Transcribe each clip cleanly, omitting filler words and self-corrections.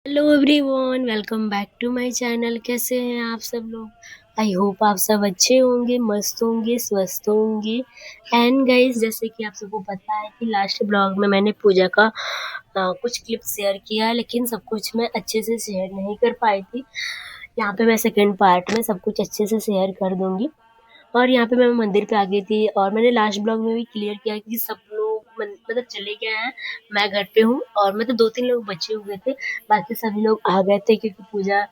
Hello everyone, welcome back to my channel. कैसे हैं आप सब लोग? आई होप आप सब अच्छे होंगे, मस्त होंगे, स्वस्थ होंगे। एंड गाइस, जैसे कि आप सबको पता है कि लास्ट ब्लॉग में मैंने पूजा का कुछ क्लिप शेयर किया, लेकिन सब कुछ मैं अच्छे से शेयर नहीं कर पाई थी। यहाँ पे मैं सेकंड पार्ट में सब कुछ अच्छे से शेयर कर दूंगी। और यहाँ पे मैं मंदिर पे आ गई थी और मैंने लास्ट ब्लॉग में भी क्लियर किया कि सब लोग मतलब चले गए हैं, मैं घर पे हूँ और मतलब 2-3 लोग बचे हुए थे। बाकी सभी लोग आ गए थे क्योंकि पूजा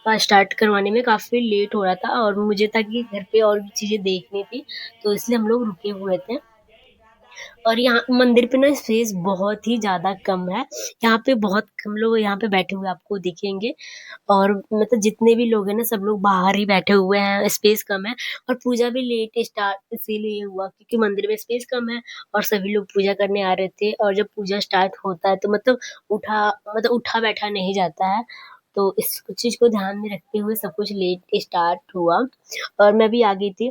का स्टार्ट करवाने में काफ़ी लेट हो रहा था और मुझे था कि घर पे और भी चीज़ें देखनी थी, तो इसलिए हम लोग रुके हुए थे। और यहाँ मंदिर पे ना स्पेस बहुत ही ज़्यादा कम है। यहाँ पे बहुत कम लोग यहाँ पे बैठे हुए आपको दिखेंगे और मतलब जितने भी लोग हैं ना, सब लोग बाहर ही बैठे हुए हैं, स्पेस कम है। और पूजा भी लेट स्टार्ट इसीलिए हुआ क्योंकि मंदिर में स्पेस कम है और सभी लोग पूजा करने आ रहे थे। और जब पूजा स्टार्ट होता है तो उठा बैठा नहीं जाता है, तो इस चीज को ध्यान में रखते हुए सब कुछ लेट स्टार्ट हुआ और मैं भी आ गई थी।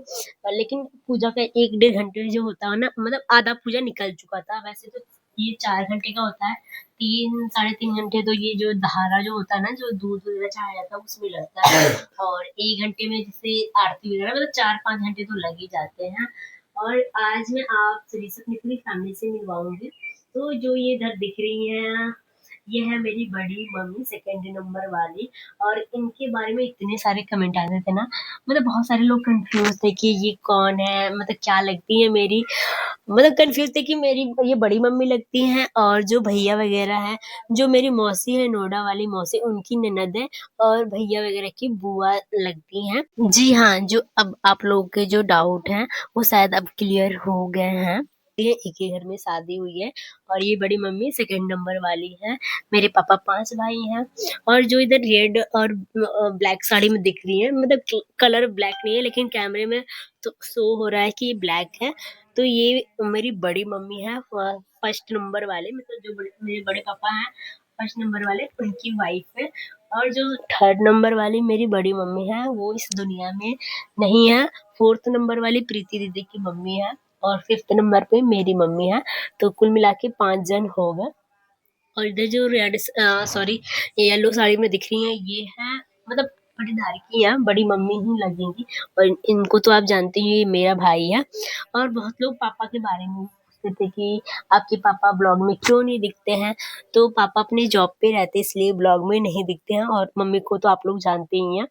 लेकिन पूजा का 1-1.5 घंटे जो होता है ना, मतलब आधा पूजा निकल चुका था। वैसे तो ये 4 घंटे का होता है, 3 साढ़े 3 घंटे तो ये जो धारा जो होता है ना, जो दूध वगैरह चढ़ाया जाता है उसमें लगता है। और 1 घंटे में जैसे आरती वगैरह मतलब 4-5 घंटे तो लग ही जाते हैं। और आज मैं आप सभी से अपनी पूरी फैमिली से मिलवाऊंगी। तो जो ये इधर दिख रही है, ये है मेरी बड़ी मम्मी, सेकंड नंबर वाली। और इनके बारे में इतने सारे कमेंट आते थे ना, मतलब बहुत सारे लोग कंफ्यूज थे कि ये कौन है, मतलब क्या लगती है मेरी, मतलब कंफ्यूज थे कि मेरी ये बड़ी मम्मी लगती हैं। और जो भैया वगैरह हैं, जो मेरी मौसी है, नोएडा वाली मौसी, उनकी ननद है और भैया वगैरह की बुआ लगती हैं। जी हाँ, जो अब आप लोगों के जो डाउट हैं वो शायद अब क्लियर हो गए हैं। ये एक ही घर में शादी हुई है और ये बड़ी मम्मी सेकंड नंबर वाली है। मेरे पापा 5 भाई हैं। और जो इधर रेड और ब्लैक साड़ी में दिख रही है, मतलब कलर ब्लैक नहीं है लेकिन कैमरे में तो शो हो रहा है कि ये ब्लैक है। तो ये मेरी बड़ी मम्मी है, फर्स्ट नंबर वाले, मतलब जो मेरे बड़े पापा हैं फर्स्ट नंबर वाले, उनकी वाइफ है। और जो थर्ड नंबर वाली मेरी बड़ी मम्मी है वो इस दुनिया में नहीं है। फोर्थ नंबर वाली प्रीति दीदी की मम्मी है और फिफ्थ नंबर पे मेरी मम्मी है। तो कुल मिला के 5 जन हो गए। और इधर जो रेड सॉरी येलो साड़ी में दिख रही है, ये है मतलब पटीदार की है, बड़ी मम्मी ही लगेंगी। और इनको तो आप जानते ही, ये मेरा भाई है। और बहुत लोग पापा के बारे में पूछते थे कि आपके पापा ब्लॉग में क्यों नहीं दिखते हैं। तो पापा अपने जॉब पे रहते इसलिए ब्लॉग में नहीं दिखते हैं, और मम्मी को तो आप लोग जानते ही हैं।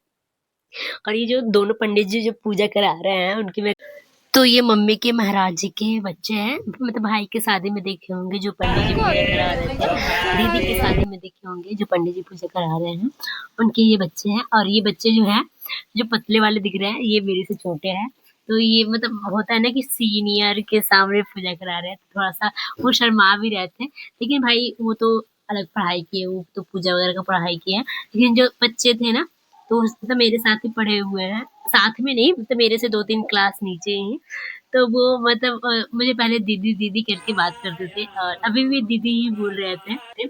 और ये जो दोनों पंडित जी जो पूजा करा रहे हैं उनकी मैं, तो ये मम्मी के महाराज जी के बच्चे हैं। मतलब भाई के शादी में देखे होंगे जो पंडित जी पूजा करा रहे थे, दीदी के शादी में देखे होंगे जो पंडित जी पूजा करा रहे हैं, उनके ये बच्चे हैं। और ये बच्चे जो है, जो पतले वाले दिख रहे हैं, ये मेरे से छोटे हैं। तो ये मतलब होता है ना कि सीनियर के सामने पूजा करा रहे हैं, तो थोड़ा सा वो शर्मा भी रहते हैं। लेकिन भाई वो तो अलग पढ़ाई किए, वो तो पूजा वगैरह का पढ़ाई किया है। लेकिन जो बच्चे थे ना, तो मतलब मेरे साथ ही पढ़े हुए हैं, साथ में नहीं, मतलब मेरे से 2-3 क्लास नीचे ही। तो वो मतलब मुझे पहले दीदी दीदी करके बात करते थे और अभी भी दीदी ही बोल रहे थे।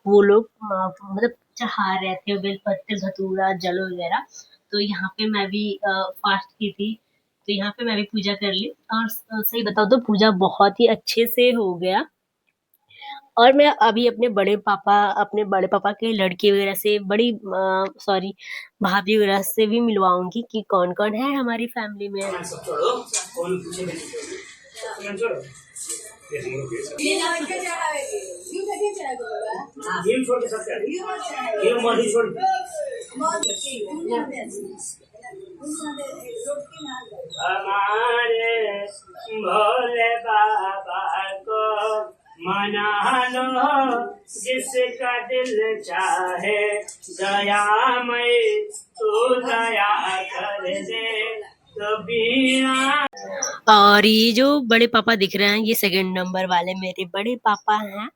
वो लोग मतलब चढ़ा रहे थे बेलपत्र, धतूरा, जल वगैरह। तो यहाँ पे मैं भी फास्ट की थी, तो यहाँ पे मैं भी पूजा कर ली। और सही बताओ तो पूजा बहुत ही अच्छे से हो गया। और मैं अभी अपने बड़े पापा के लड़के वगैरह से, बड़ी सॉरी भाभी वगैरह से भी मिलवाऊंगी कि कौन कौन है हमारी फैमिली में। हमारे भोले बाबा को मना लो, जिसका दिल चाहे दयामय तू दया कर दे तो बीना। और ये जो बड़े पापा दिख रहे हैं, ये सेकंड नंबर वाले मेरे बड़े पापा हैं।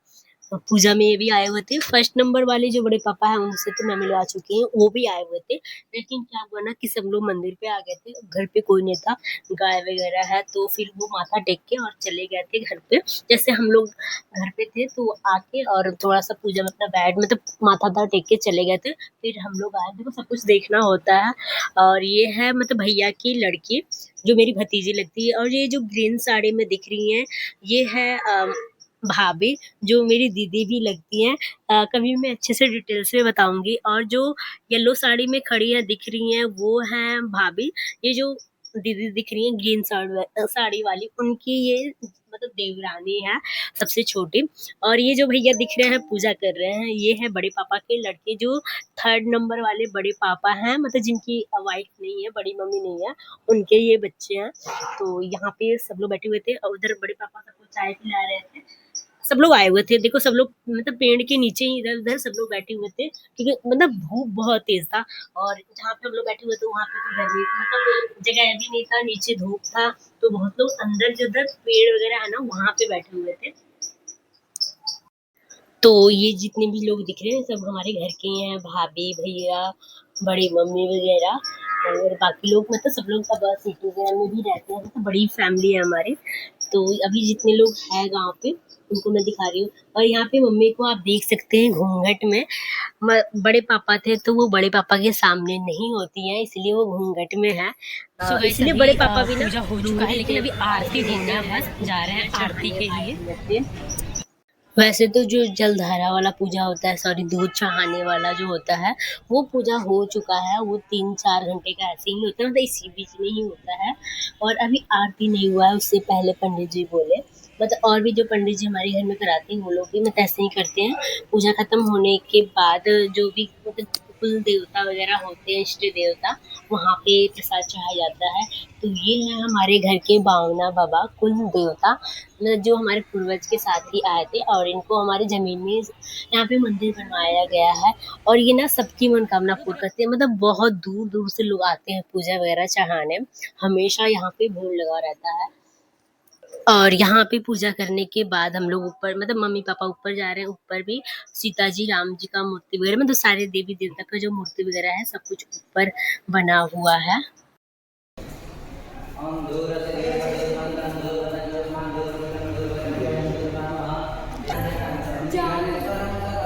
तो पूजा में ये भी आए हुए थे। फर्स्ट नंबर वाले जो बड़े पापा हैं उनसे तो मैं मिलवा चुकी हूँ, वो भी आए हुए थे। लेकिन क्या हुआ ना कि सब लोग मंदिर पे आ गए थे, घर पे कोई नहीं था, गाय वगैरह है, तो फिर वो माथा टेक के और चले गए थे घर पे। जैसे हम लोग घर पे थे तो आके और थोड़ा सा पूजा में अपना बैठ मतलब माथा था टेक के चले गए थे। फिर हम लोग आए, देखो सब कुछ देखना होता है। और ये है मतलब भैया की लड़की, जो मेरी भतीजी लगती है। और ये जो ग्रीन साड़ी में दिख रही है, ये है भाभी जो मेरी दीदी भी लगती हैं। कभी मैं अच्छे से डिटेल्स में बताऊँगी। और जो येलो साड़ी में खड़ी हैं दिख रही हैं वो हैं भाभी। ये जो दीदी दिख रही हैं ग्रीन साड़ी वाली, उनकी ये मतलब देवरानी है सबसे छोटी। और ये जो भैया दिख रहे हैं पूजा कर रहे हैं, ये है बड़े पापा के लड़के, जो 3rd नंबर वाले बड़े पापा हैं, मतलब जिनकी वाइफ नहीं है, बड़ी मम्मी नहीं है, उनके ये बच्चे हैं। तो यहाँ पे सब लोग बैठे हुए थे और उधर बड़े पापा सबको चाय पिला रहे थे। सब लोग आए हुए थे, देखो सब लोग मतलब पेड़ के नीचे ही इधर-उधर सब लोग बैठे हुए थे, क्योंकि मतलब धूप बहुत तेज़ था। और जहाँ पे हम लोग बैठे हुए थे वहाँ पे तो गर्मी मतलब जगह भी नहीं था, नीचे धूप था, तो बहुत लोग अंदर जिधर पेड़ वगैरह है ना वहाँ पे बैठे हुए थे। तो ये जितने भी लोग दिख रहे हैं सब हमारे घर के ही हैं, भाभी, भैया, बड़ी मम्मी वगैरह, और बाकी लोग मतलब सब लोग अब सिटी वगैरह में भी रहते हैं, तो बड़ी फैमिली है हमारी। तो अभी जितने लोग हैं गाँव पे उनको मैं दिखा रही हूँ। और यहाँ पे मम्मी को आप देख सकते हैं घूंघट में। बड़े पापा थे तो वो बड़े पापा के सामने नहीं होती हैं, इसलिए वो घूंघट में है। इसलिए बड़े पापा भी ना पूजा हो चुका है, लेकिन अभी आरती देना है, बस जा रहे हैं आरती के लिए। वैसे तो जो जलधारा वाला पूजा होता है, सॉरी दूध चढ़ाने वाला जो होता है, वो पूजा हो चुका है। वो 3-4 घंटे का ऐसे ही होता है, मतलब इसी बीच में ही होता है। और अभी आरती नहीं हुआ है, उससे पहले पंडित जी बोले, मतलब और भी जो पंडित जी हमारे घर में कराते हैं वो लोग भी मतलब ऐसे ही करते हैं। पूजा खत्म होने के बाद जो भी मतलब कुल देवता वगैरह होते हैं, इष्ट देवता, वहाँ पे प्रसाद चढ़ाया जाता है। तो ये है हमारे घर के बावना बाबा, कुल देवता, मतलब जो हमारे पूर्वज के साथ ही आए थे, और इनको हमारी ज़मीन में यहाँ पे मंदिर बनवाया गया है। और ये ना सबकी मनोकामना पूर्ण करते हैं, मतलब बहुत दूर-दूर से लोग आते हैं पूजा वगैरह चढ़ाने। हमेशा यहाँ पे भीड़ लगा रहता है। और यहाँ पे पूजा करने के बाद हम लोग ऊपर मतलब मम्मी-पापा ऊपर जा रहे हैं, ऊपर भी सीता जी, राम जी का मूर्ति वगैरह, मतलब सारे देवी-देवता का जो मूर्ति वगैरह है सब कुछ ऊपर बना हुआ है।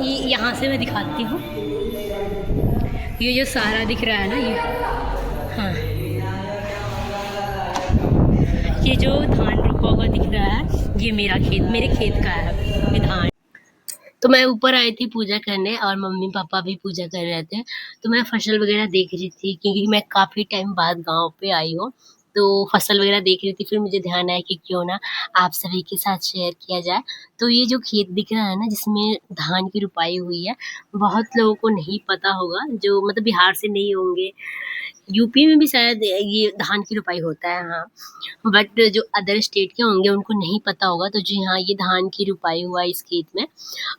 ये यहाँ से मैं दिखाती हूँ, ये जो सारा दिख रहा है ना ये, हाँ, ये जो धान रोपा हुआ दिख रहा है ये मेरा खेत, मेरे खेत का है ये धान। तो मैं ऊपर आई थी पूजा करने और मम्मी-पापा भी पूजा कर रहे थे। तो मैं फसल वगैरह देख रही थी, क्योंकि मैं काफ़ी टाइम बाद गाँव पे आई हूँ। तो फसल वगैरह देख रही थी, फिर मुझे ध्यान आया कि क्यों ना आप सभी के साथ शेयर किया जाए। तो ये जो खेत दिख रहा है ना जिसमें धान की रुपाई हुई है, बहुत लोगों को नहीं पता होगा, जो मतलब बिहार से नहीं होंगे। यूपी में भी शायद ये धान की रुपाई होता है, हाँ। बट जो अदर स्टेट के होंगे उनको नहीं पता होगा। तो जी हाँ, ये धान की रुपाई हुआ है इस खेत में।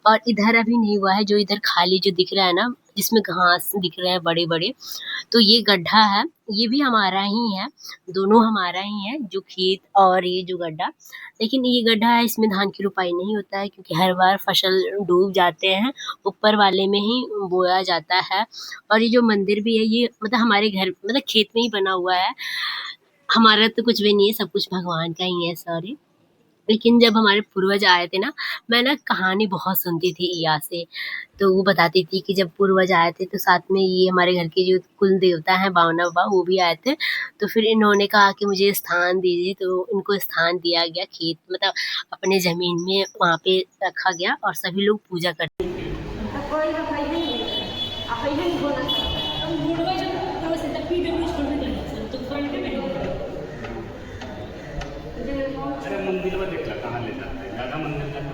और इधर अभी नहीं हुआ है, जो इधर खाली जो दिख रहा है ना, जिसमें घास दिख रहे हैं बड़े-बड़े, तो ये गड्ढा है, ये भी हमारा ही है, दोनों हमारा ही है, जो खेत और ये जो गड्ढा। लेकिन ये गड्ढा है, इसमें धान की रुपाई नहीं होता है, क्योंकि हर बार फसल डूब जाते हैं, ऊपर वाले में ही बोया जाता है। और ये जो मंदिर भी है, ये मतलब हमारे घर मतलब खेत में ही बना हुआ है। हमारा तो कुछ भी नहीं है, सब कुछ भगवान का ही है, सॉरी। लेकिन जब हमारे पूर्वज आए थे ना, मैं ना कहानी बहुत सुनती थी ईया से, तो वो बताती थी कि जब पूर्वज आए थे तो साथ में ये हमारे घर के जो कुल देवता हैं बावना बाबा, वो भी आए थे। तो फिर इन्होंने कहा कि मुझे स्थान दीजिए, तो इनको स्थान दिया गया, खेत मतलब अपने ज़मीन में वहाँ पे रखा गया और सभी लोग पूजा करते। अरे मंदिर में देख ला कहाँ ले जाते हैं, ज़्यादा मंदिर का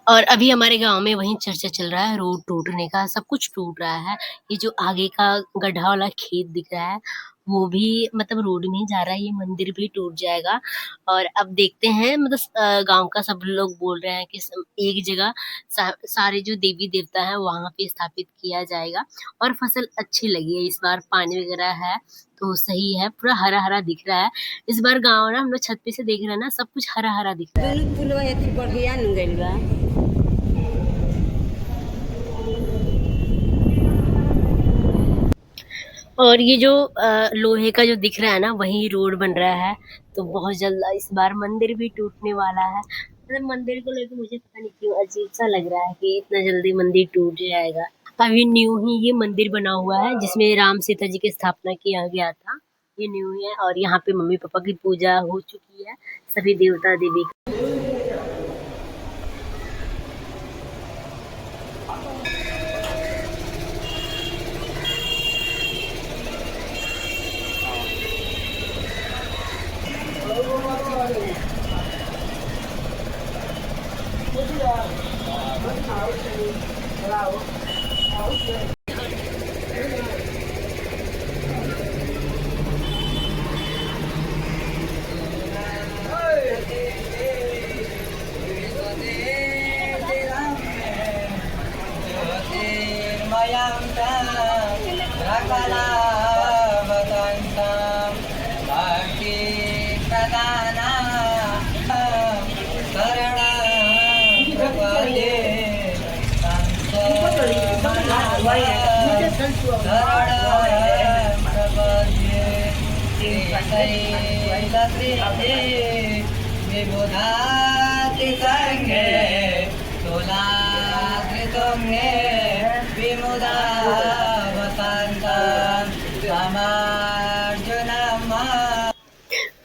और अभी हमारे गाँव में वही चर्चा चल रहा है रोड टूटने का, सब कुछ टूट रहा है। ये जो आगे का गड्ढा वाला खेत दिख रहा है, वो भी मतलब रोड में ही जा रहा है, ये मंदिर भी टूट जाएगा। और अब देखते हैं मतलब गाँव का सब लोग बोल रहे हैं कि एक जगह सारे जो देवी-देवता हैं वहाँ पे स्थापित किया जाएगा। और फसल अच्छी लगी है इस बार, पानी वगैरह है, तो सही है, पूरा हरा-हरा दिख रहा है। इस बार गाँव ना हम लोग छत पे से देख रहे हैं ना, सब कुछ हरा-हरा दिख रहा है। दोनों फुलवा एथी बढ़िया नु गइल बा। और ये जो लोहे का जो दिख रहा है ना वही रोड बन रहा है, तो बहुत जल्द इस बार मंदिर भी टूटने वाला है। मतलब मंदिर को लेकर मुझे पता नहीं क्यों अजीब सा लग रहा है कि इतना जल्दी मंदिर टूट जाएगा। अभी न्यू ही ये मंदिर बना हुआ है जिसमें राम सीता जी की स्थापना किया गया था। ये न्यू है और यहाँ पे मम्मी पापा की पूजा हो चुकी है, सभी देवता देवी।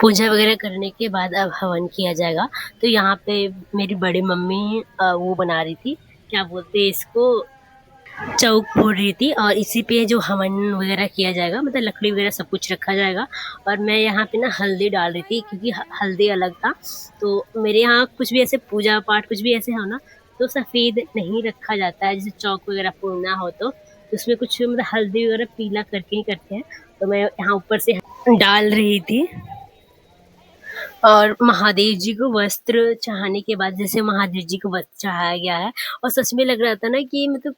पूजा वगैरह करने के बाद अब हवन किया जाएगा। तो यहाँ पे मेरी बड़ी मम्मी वो बना रही थी, क्या बोलते हैं इसको, चौक फोड़ रही थी और इसी पे जो हवन वगैरह किया जाएगा, मतलब लकड़ी वगैरह सब कुछ रखा जाएगा। और मैं यहाँ पे ना हल्दी डाल रही थी क्योंकि हल्दी अलग था। तो मेरे यहाँ कुछ भी ऐसे पूजा पाठ कुछ भी ऐसे हो ना तो सफ़ेद नहीं रखा जाता है, जैसे चौक वगैरह फोड़ना हो तो उसमें कुछ मतलब हल्दी वगैरह पीला करके ही करते हैं। तो मैं यहाँ ऊपर से डाल रही थी। और महादेव जी को वस्त्र चढ़ाने के बाद जैसे महादेव जी को वस्त्र चढ़ाया गया है और सच में लग रहा था ना कि मतलब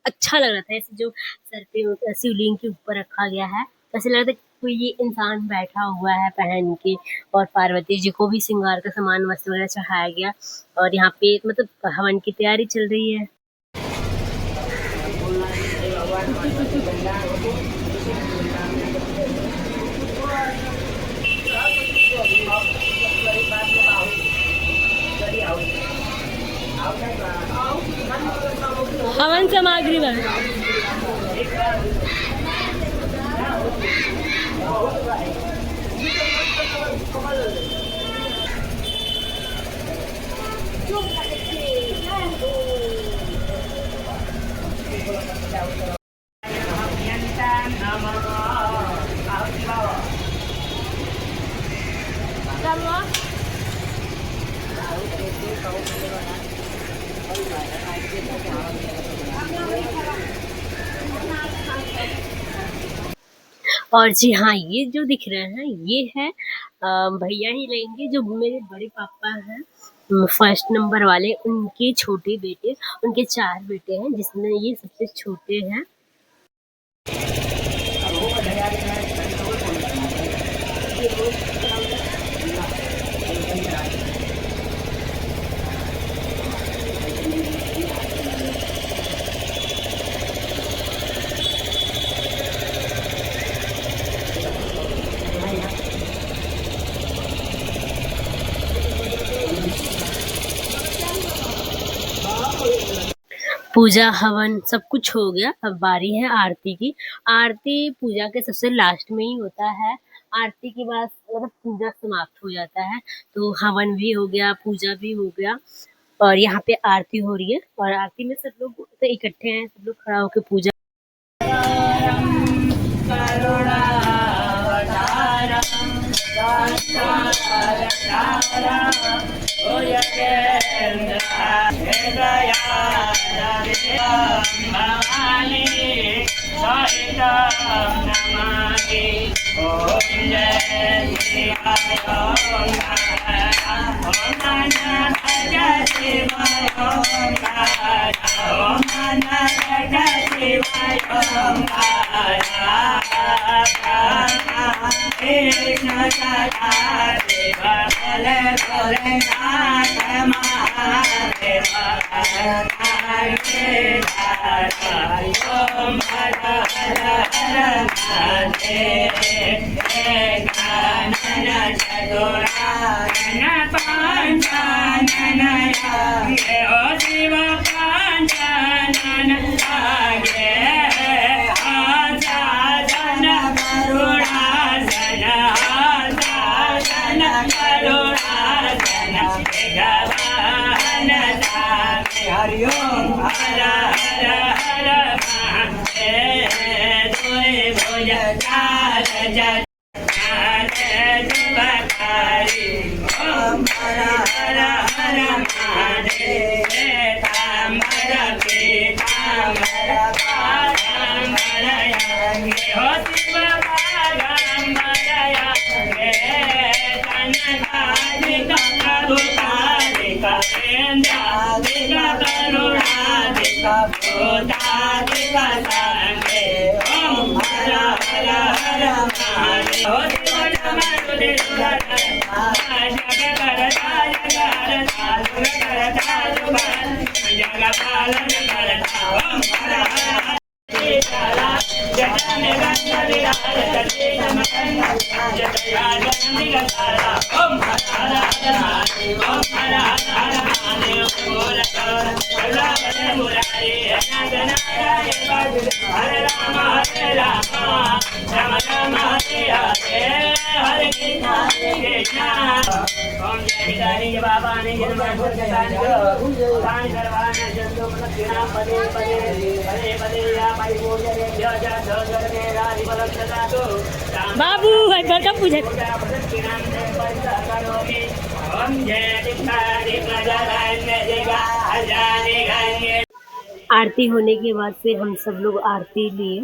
अच्छा लग रहा था, ऐसे जो सर पे शिवलिंग के ऊपर रखा गया है ऐसे लग रहा था कि कोई ये इंसान बैठा हुआ है पहन के। और पार्वती जी को भी श्रृंगार का सामान वस्त्र वगैरह चढ़ाया गया और यहाँ पे मतलब हवन की तैयारी चल रही है। हवन सामग्री और जी हाँ, ये जो दिख रहे हैं ये है भैया ही लेंगे जो मेरे बड़े पापा हैं, फर्स्ट नंबर वाले, उनके छोटे बेटे, उनके 4 बेटे हैं जिसमें ये सबसे छोटे हैं। पूजा हवन सब कुछ हो गया, अब बारी है आरती की। आरती पूजा के सबसे लास्ट में ही होता है। आरती के बाद मतलब पूजा समाप्त हो जाता है। तो हवन भी हो गया, पूजा भी हो गया और यहाँ पे आरती हो रही है और आरती में सब लोग तो इकट्ठे हैं, सब लोग खड़ा होकर पूजा। चतुरा बाबू घर का पूजा आरती होने के बाद फिर हम सब लोग आरती लिए।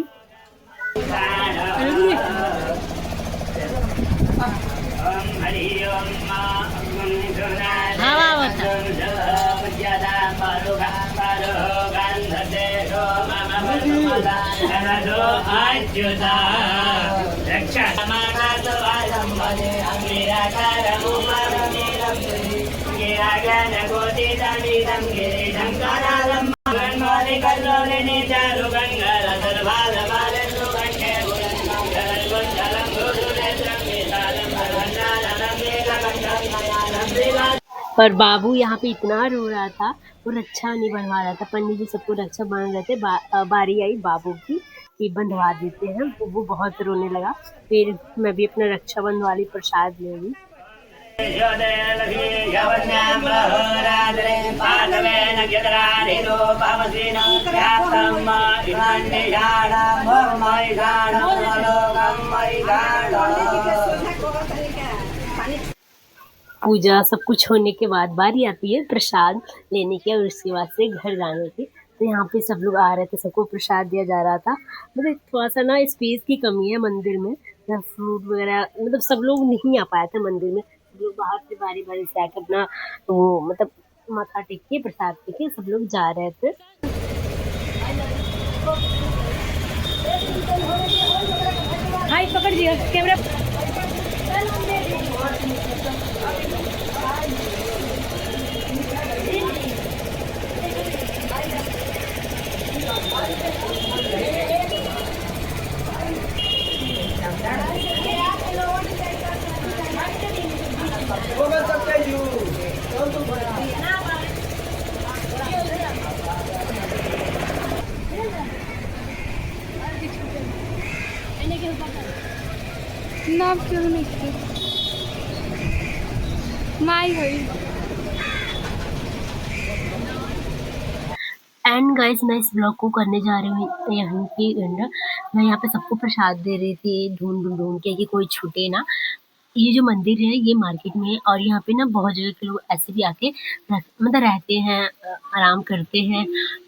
पर बाबू यहाँ पे इतना रो रहा था, वो रक्षा नहीं बनवा रहा था। पंडित जी सबको रक्षा बांध रहे थे। बारी आई बाबू की कि बंधवा देते हैं, तो वो बहुत रोने लगा। फिर मैं भी अपना रक्षा बंधवा ली, प्रसाद ले ली। पूजा सब कुछ होने के बाद बारी आती है प्रसाद लेने की, और उसके बाद से घर जाने की। तो यहाँ पे सब लोग आ रहे थे, सबको प्रसाद दिया जा रहा था। मतलब थोड़ा सा ना स्पेस की कमी है मंदिर में, फ्रूट वगैरह, मतलब सब लोग नहीं आ पाए थे मंदिर में। सब लोग बाहर से बारी बारी से आकर अपना वो मतलब माथा टेक के प्रसाद लेके सब लोग जा रहे थे। भाई पकड़ दिया कैमरा। ना क्यों नहीं माई हुई। एंड गाइस मैं इस ब्लॉग को करने जा रही हूँ यहीं पे एंड। मैं यहाँ पे सबको प्रसाद दे रही थी ढूंढ ढूंढ के कि कोई छूटे ना। ये जो मंदिर है ये मार्केट में है, और यहाँ पे ना बहुत जगह के लोग ऐसे भी आके मतलब रहते हैं, आराम करते हैं,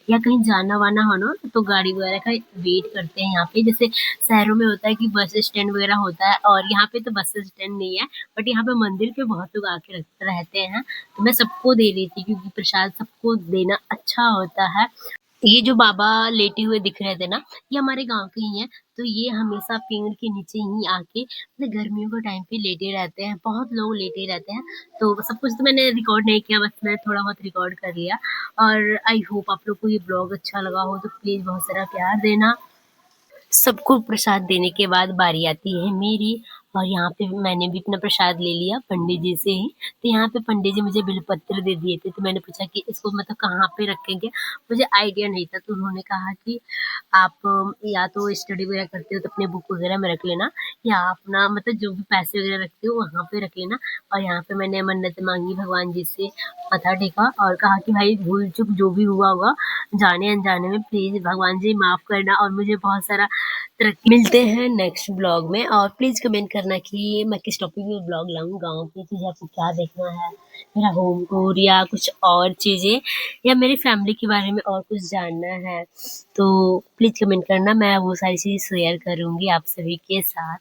या कहीं जाना वाना हो ना तो गाड़ी वगैरह का वेट करते हैं यहाँ पे। जैसे शहरों में होता है कि बस स्टैंड वगैरह होता है, और यहाँ पे तो बस स्टैंड नहीं है, बट यहाँ पे मंदिर पे बहुत लोग आके रहते हैं। तो मैं सबको दे रही थी क्योंकि प्रसाद सबको देना अच्छा होता है। ये जो बाबा लेटे हुए दिख रहे थे ना, ये हमारे गांव के ही हैं। तो ये हमेशा पेड़ के नीचे ही आके मतलब गर्मियों के टाइम पे लेटे रहते हैं। बहुत लोग लेटे रहते हैं, तो सब कुछ तो मैंने रिकॉर्ड नहीं किया, बस मैं थोड़ा बहुत रिकॉर्ड कर लिया। और आई होप आप लोग को ये ब्लॉग अच्छा लगा हो, तो प्लीज बहुत सारा प्यार देना। सबको प्रसाद देने के बाद बारी आती है मेरी, और यहाँ पे मैंने भी अपना प्रसाद ले लिया पंडित जी से ही। तो यहाँ पे पंडित जी मुझे बिलपत्र दे दिए थे, तो मैंने पूछा कि इसको मतलब कहाँ पे रखेंगे, मुझे आइडिया नहीं था। तो उन्होंने कहा कि आप या तो स्टडी वगैरह करते हो तो अपने बुक वगैरह में रख लेना, या अपना मतलब जो भी पैसे वगैरह रखते हो वहाँ पे रख लेना। और यहाँ पे मैंने मन्नत मांगी भगवान जी से, माथा टेका और कहा कि भाई भूल चूक जो भी हुआ होगा जाने अनजाने में, प्लीज भगवान जी माफ करना और मुझे बहुत सारा तरक्की। मिलते हैं नेक्स्ट ब्लॉग में और प्लीज़ कमेंट करना कि मैं किस टॉपिक में ब्लॉग लाऊँ, गाँव की चीज़ें आपको क्या देखना है, मेरा होम टूर या कुछ और चीज़ें या मेरी फैमिली के बारे में और कुछ जानना है, तो प्लीज़ कमेंट करना, मैं वो सारी चीज़ें शेयर करूँगी आप सभी के साथ।